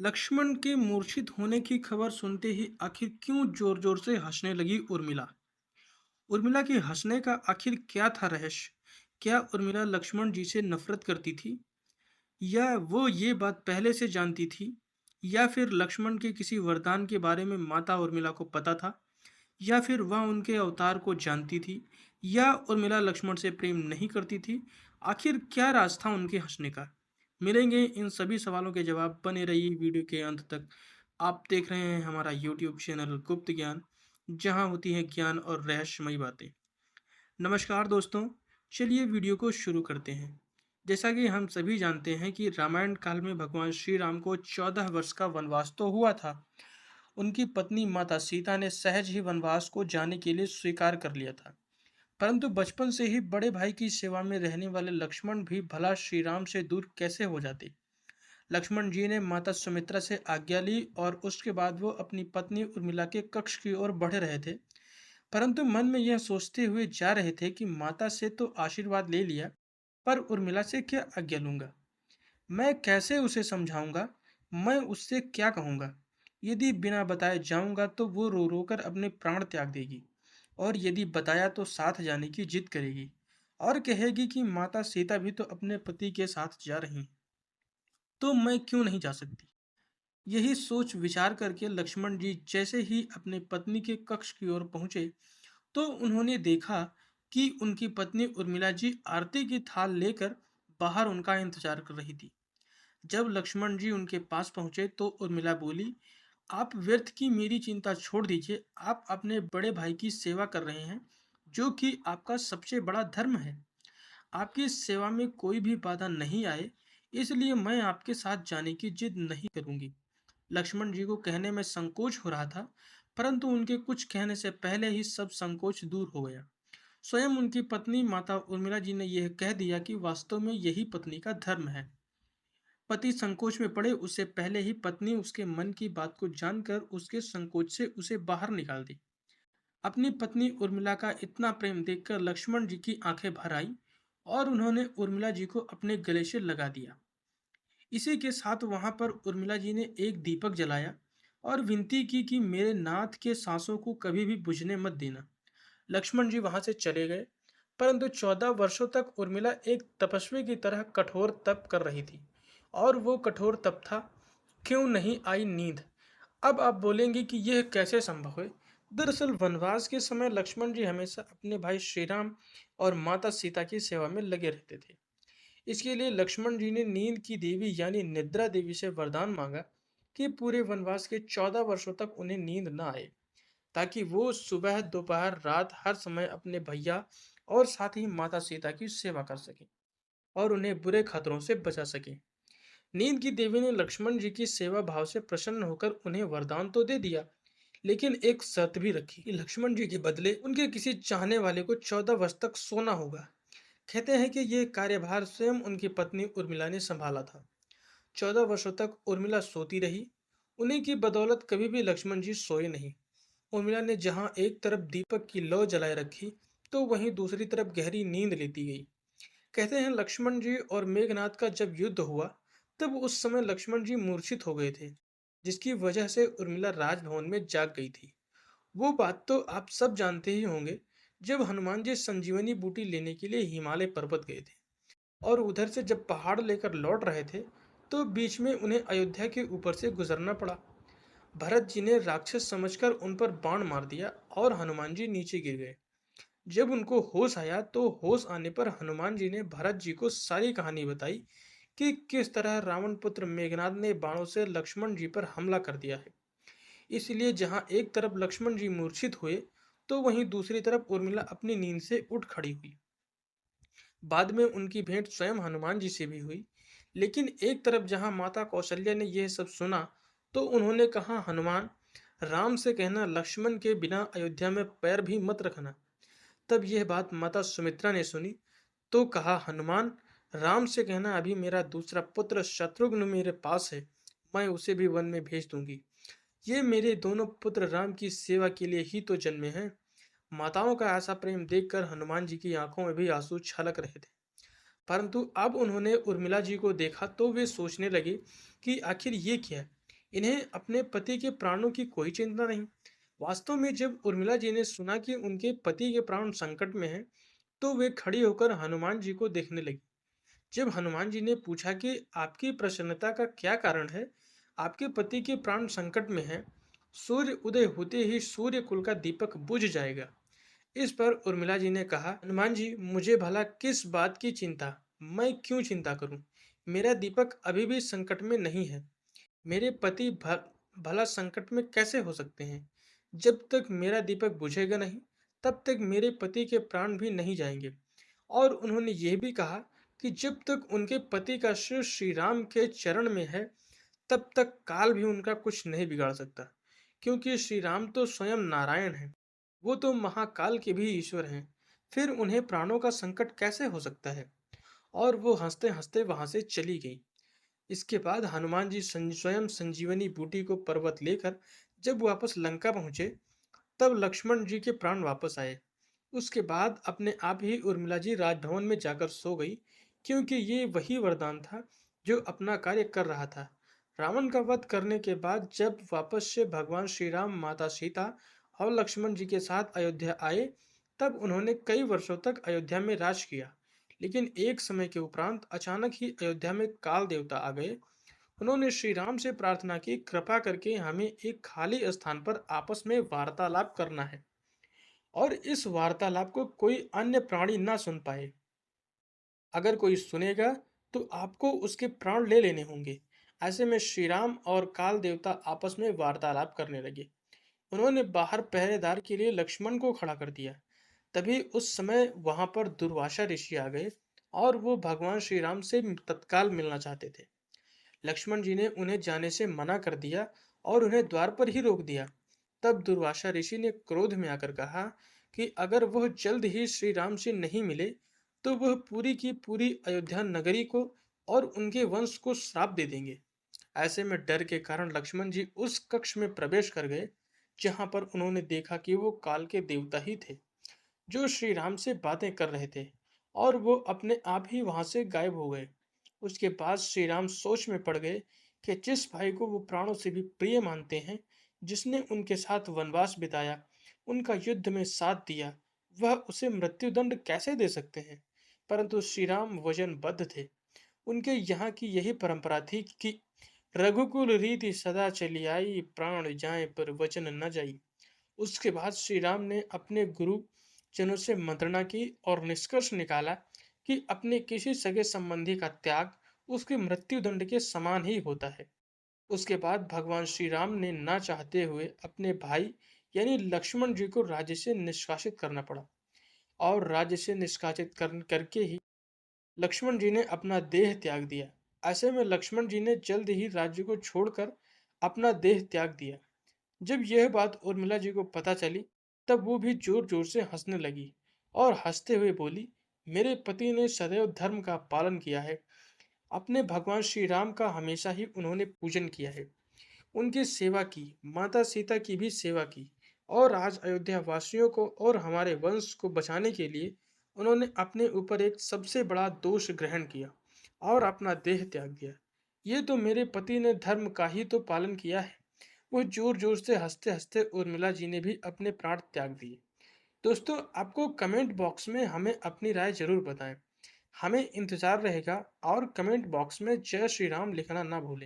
लक्ष्मण के मूर्छित होने की खबर सुनते ही आखिर क्यों जोर जोर से हंसने लगी उर्मिला। उर्मिला के हंसने का आखिर क्या था रहस्य। क्या उर्मिला लक्ष्मण जी से नफरत करती थी, या वो ये बात पहले से जानती थी, या फिर लक्ष्मण के किसी वरदान के बारे में माता उर्मिला को पता था, या फिर वह उनके अवतार को जानती थी, या उर्मिला लक्ष्मण से प्रेम नहीं करती थी। आखिर क्या राज था उनके हंसने का। मिलेंगे इन सभी सवालों के जवाब। बने रहिए वीडियो के अंत तक। आप देख रहे हैं हमारा यूट्यूब चैनल गुप्त ज्ञान, जहां होती है ज्ञान और रहस्यमयी बातें। नमस्कार दोस्तों, चलिए वीडियो को शुरू करते हैं। जैसा कि हम सभी जानते हैं कि रामायण काल में भगवान श्री राम को 14 वर्ष का वनवास तो हुआ था। उनकी पत्नी माता सीता ने सहज ही वनवास को जाने के लिए स्वीकार कर लिया था। परंतु बचपन से ही बड़े भाई की सेवा में रहने वाले लक्ष्मण भी भला श्री राम से दूर कैसे हो जाते। लक्ष्मण जी ने माता सुमित्रा से आज्ञा ली और उसके बाद वो अपनी पत्नी उर्मिला के कक्ष की ओर बढ़ रहे थे। परंतु मन में यह सोचते हुए जा रहे थे कि माता से तो आशीर्वाद ले लिया, पर उर्मिला से क्या आज्ञा लूंगा। मैं कैसे उसे समझाऊंगा, मैं उससे क्या कहूंगा। यदि बिना बताए जाऊंगा तो वो रो रो कर अपने प्राण त्याग देगी, और यदि बताया तो साथ जाने की जिद करेगी और कहेगी कि माता सीता भी तो अपने पति के साथ जा रही हैं, तो मैं क्यों नहीं जा सकती। यही सोच विचार करके लक्ष्मण जी जैसे ही अपने पत्नी के कक्ष की ओर पहुंचे, तो उन्होंने देखा कि उनकी पत्नी उर्मिला जी आरती की थाल लेकर बाहर उनका इंतजार कर रही थी। जब लक्ष्मण जी उनके पास पहुंचे तो उर्मिला बोली, आप व्यर्थ की मेरी चिंता छोड़ दीजिए। आप अपने बड़े भाई की सेवा कर रहे हैं, जो कि आपका सबसे बड़ा धर्म है। आपकी सेवा में कोई भी बाधा नहीं आए, इसलिए मैं आपके साथ जाने की जिद नहीं करूंगी। लक्ष्मण जी को कहने में संकोच हो रहा था, परंतु उनके कुछ कहने से पहले ही सब संकोच दूर हो गया। स्वयं उनकी पत्नी माता उर्मिला जी ने यह कह दिया कि वास्तव में यही पत्नी का धर्म है। पति संकोच में पड़े उससे पहले ही पत्नी उसके मन की बात को जानकर उसके संकोच से उसे बाहर निकाल दी। अपनी पत्नी उर्मिला का इतना प्रेम देखकर लक्ष्मण जी की आंखें भर आई और उन्होंने उर्मिला जी को अपने गले से लगा दिया। इसी के साथ वहां पर उर्मिला जी ने एक दीपक जलाया और विनती की कि मेरे नाथ के सांसों को कभी भी बुझने मत देना। लक्ष्मण जी वहां से चले गए। परंतु 14 वर्षों तक उर्मिला एक तपस्वी की तरह कठोर तप कर रही थी, और वो कठोर तप था, क्यों नहीं आई नींद। अब आप बोलेंगे कि यह कैसे संभव है। दरअसल वनवास के समय लक्ष्मण जी हमेशा अपने भाई श्री राम और माता सीता की सेवा में लगे रहते थे। इसके लिए लक्ष्मण जी ने नींद की देवी यानी निद्रा देवी से वरदान मांगा कि पूरे वनवास के 14 वर्षों तक उन्हें नींद न आए, ताकि वो सुबह दोपहर रात हर समय अपने भैया और साथ ही माता सीता की सेवा कर सकें और उन्हें बुरे खतरों से बचा सकें। नींद की देवी ने लक्ष्मण जी की सेवा भाव से प्रसन्न होकर उन्हें वरदान तो दे दिया, लेकिन एक शर्त भी रखी कि लक्ष्मण जी के बदले उनके किसी चाहने वाले को 14 वर्ष तक सोना होगा। कहते हैं कि यह कार्यभार स्वयं उनकी पत्नी उर्मिला ने संभाला था। 14 वर्षों तक उर्मिला सोती रही। उन्हीं की बदौलत कभी भी लक्ष्मण जी सोए नहीं। उर्मिला ने जहां एक तरफ दीपक की लौ जलाए रखी, तो वहीं दूसरी तरफ गहरी नींद लेती गई। कहते हैं लक्ष्मण जी और मेघनाथ का जब युद्ध हुआ, तब उस समय लक्ष्मण जी मूर्छित हो गए थे, जिसकी वजह से उर्मिला राजभवन में जाग गई थी। वो बात तो आप सब जानते ही होंगे, जब हनुमान जी संजीवनी बूटी लेने के लिए हिमालय पर्वत गए थे और उधर से जब पहाड़ लेकर लौट रहे थे, तो बीच में उन्हें अयोध्या के ऊपर से गुजरना पड़ा। भरत जी ने राक्षस समझकर उन पर बाण मार दिया और हनुमान जी नीचे गिर गए। जब उनको होश आया तो होश आने पर हनुमान जी ने भरत जी को सारी कहानी बताई कि किस तरह रावण पुत्र मेघनाद ने बाणों से लक्ष्मण जी पर हमला कर दिया है। इसलिए जहां एक तरफ लक्ष्मण जी मूर्छित हुए, तो वहीं दूसरी तरफ उर्मिला अपनी नींद से उठ खड़ी हुई। बाद में उनकी भेंट स्वयं हनुमान जी से भी हुई। लेकिन एक तरफ जहां माता कौशल्या ने यह सब सुना, तो उन्होंने कहा, हनुमान, राम से कहना लक्ष्मण के बिना अयोध्या में पैर भी मत रखना। तब यह बात माता सुमित्रा ने सुनी, तो कहा, हनुमान, राम से कहना अभी मेरा दूसरा पुत्र शत्रुघ्न मेरे पास है, मैं उसे भी वन में भेज दूंगी। ये मेरे दोनों पुत्र राम की सेवा के लिए ही तो जन्मे हैं। माताओं का ऐसा प्रेम देखकर हनुमान जी की आंखों में भी आंसू छलक रहे थे। परंतु अब उन्होंने उर्मिला जी को देखा तो वे सोचने लगे कि आखिर ये क्या है। इन्हें अपने पति के प्राणों की कोई चिंता नहीं। वास्तव में जब उर्मिला जी ने सुना कि उनके पति के प्राण संकट में हैं, तो वे खड़ी होकर हनुमान जी को देखने लगी। जब हनुमान जी ने पूछा कि आपकी प्रसन्नता का क्या कारण है, आपके पति के प्राण संकट में हैं, सूर्य उदय होते ही सूर्य कुल का दीपक बुझ जाएगा। इस पर उर्मिला जी ने कहा, हनुमान जी, मुझे भला किस बात की चिंता, मैं क्यों चिंता करूं? मेरा दीपक अभी भी संकट में नहीं है। मेरे पति भला संकट में कैसे हो सकते हैं? जब तक मेरा दीपक बुझेगा नहीं, तब तक मेरे पति के प्राण भी नहीं जाएंगे। और उन्होंने यह भी कहा कि जब तक उनके पति का सिर श्री राम के चरण में है, तब तक काल भी उनका कुछ नहीं बिगाड़ सकता, क्योंकि श्री राम तो स्वयं नारायण हैं। वो तो महाकाल के भी ईश्वर हैं। फिर उन्हें प्राणों का संकट कैसे हो सकता है? और वो हंसते हंसते वहां से चली गई। इसके बाद हनुमान जी स्वयं संजीवनी बूटी को पर्वत लेकर जब वापस लंका पहुंचे, तब लक्ष्मण जी के प्राण वापस आए। उसके बाद अपने आप ही उर्मिला जी राजभवन में जाकर सो गई, क्योंकि ये वही वरदान था जो अपना कार्य कर रहा था। रावण का वध करने के बाद जब वापस से भगवान श्री राम, माता सीता और लक्ष्मण जी के साथ अयोध्या आए, तब उन्होंने कई वर्षों तक अयोध्या में राज किया। लेकिन एक समय के उपरांत अचानक ही अयोध्या में काल देवता आ गए। उन्होंने श्री राम से प्रार्थना की, कृपा करके हमें एक खाली स्थान पर आपस में वार्तालाप करना है, और इस वार्तालाप को कोई अन्य प्राणी ना सुन पाए। अगर कोई सुनेगा तो आपको उसके प्राण ले लेने होंगे। ऐसे में श्री राम और काल देवता आपस में वार्तालाप करने लगे। उन्होंने बाहर पहरेदार के लिए लक्ष्मण को खड़ा कर दिया। तभी उस समय वहां पर दुर्वासा ऋषि आ गए, और वो भगवान श्री राम से तत्काल मिलना चाहते थे। लक्ष्मण जी ने उन्हें जाने से मना कर दिया और उन्हें द्वार पर ही रोक दिया। तब दुर्वासा ऋषि ने क्रोध में आकर कहा कि अगर वह जल्द ही श्री राम से नहीं मिले, तो वह पूरी की पूरी अयोध्या नगरी को और उनके वंश को श्राप दे देंगे। ऐसे में डर के कारण लक्ष्मण जी उस कक्ष में प्रवेश कर गए, जहां पर उन्होंने देखा कि वो काल के देवता ही थे, जो श्री राम से बातें कर रहे थे, और वो अपने आप ही वहां से गायब हो गए। उसके बाद श्री राम सोच में पड़ गए कि जिस भाई को वो प्राणों से भी प्रिय मानते हैं, जिसने उनके साथ वनवास बिताया, उनका युद्ध में साथ दिया, वह उसे मृत्युदंड कैसे दे सकते हैं? परंतु श्री राम वचनबद्ध थे। उनके यहाँ की यही परंपरा थी कि रघुकुल रीति सदा चली आई, प्राण जाए पर वचन न जाई। उसके बाद श्री राम ने अपने गुरु जनों से मंत्रणा की और निष्कर्ष निकाला कि अपने किसी सगे संबंधी का त्याग उसके मृत्युदंड के समान ही होता है। उसके बाद भगवान श्री राम ने ना चाहते हुए अपने भाई यानी लक्ष्मण जी को राज्य से निष्कासित करना पड़ा, और राज्य से निष्कासित करके ही लक्ष्मण जी ने अपना देह त्याग दिया। ऐसे में लक्ष्मण जी ने जल्द ही राज्य को छोड़कर अपना देह त्याग दिया। जब यह बात उर्मिला जी को पता चली, तब वो भी जोर जोर से हंसने लगी और हंसते हुए बोली, मेरे पति ने सदैव धर्म का पालन किया है। अपने भगवान श्री राम का हमेशा ही उन्होंने पूजन किया है, उनकी सेवा की, माता सीता की भी सेवा की, और आज अयोध्या वासियों को और हमारे वंश को बचाने के लिए उन्होंने अपने ऊपर एक सबसे बड़ा दोष ग्रहण किया और अपना देह त्याग दिया। ये तो मेरे पति ने धर्म का ही तो पालन किया है। वो जोर जोर से हंसते हंसते उर्मिला जी ने भी अपने प्राण त्याग दिए। दोस्तों, आपको कमेंट बॉक्स में हमें अपनी राय जरूर बताएं। हमें इंतजार रहेगा, और कमेंट बॉक्स में जय श्री राम लिखना ना भूलें।